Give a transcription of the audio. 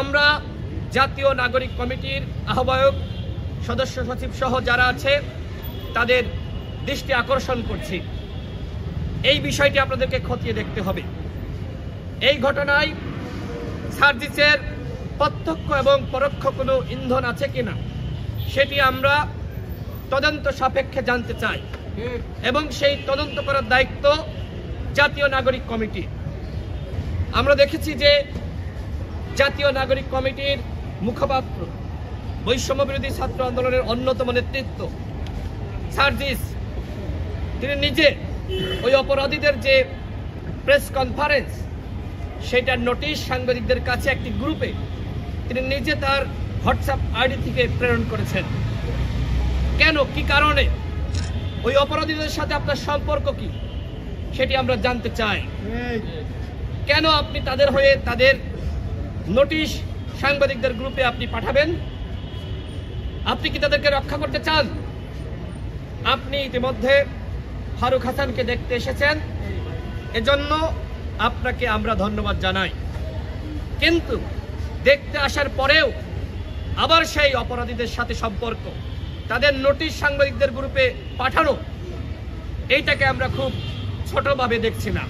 আমরা জাতীয় নাগরিক কমিটির আহ্বায়ক সদস্য সচিব সহ যারা আছে তাদের দৃষ্টি আকর্ষণ করছি, এই বিষয়টি আপনাদেরকে খতিয়ে দেখতে হবে। এই ঘটনায় সার্জিসের প্রত্যক্ষ এবং পরোক্ষ কোনো ইন্ধন আছে কিনা সেটি আমরা তদন্ত সাপেক্ষে জানতে চাই এবং সেই তদন্ত করার দায়িত্ব জাতীয় নাগরিক কমিটি। আমরা দেখেছি যে জাতীয় নাগরিক কমিটির মুখপাত্র বৈষম্য বিরোধী ছাত্র আন্দোলনের অন্যতম নেতৃত্ব সার্জিস, তিনি নিজে ওই অপরাধীদের যে প্রেস কনফারেন্স সেটার নোটিশ সাংবাদিকদের কাছে একটি গ্রুপে তিনি নিজে তার হোয়াটসঅ্যাপ আইডি থেকে প্রেরণ করেছেন। কেন, কি কারণে, ওই অপরাধীদের সাথে আপনার সম্পর্ক কি সেটি আমরা জানতে চাই। কেন আপনি তাদের হয়ে তাদের নোটিশ সাংবাদিকদের গ্রুপে আপনি পাঠাবেন? আপনি কি তাদেরকে রক্ষা করতে চান? আপনি ইতিমধ্যে ফারুক হাসানকে দেখতে এসেছেন, এজন্য আপনাকে আমরা ধন্যবাদ জানাই। কিন্তু দেখতে আসার পরেও আবার সেই অপরাধীদের সাথে সম্পর্ক, তাদের নোটিশ সাংবাদিকদের গ্রুপে পাঠানো, এইটাকে আমরা খুব ছোটভাবে দেখছি না।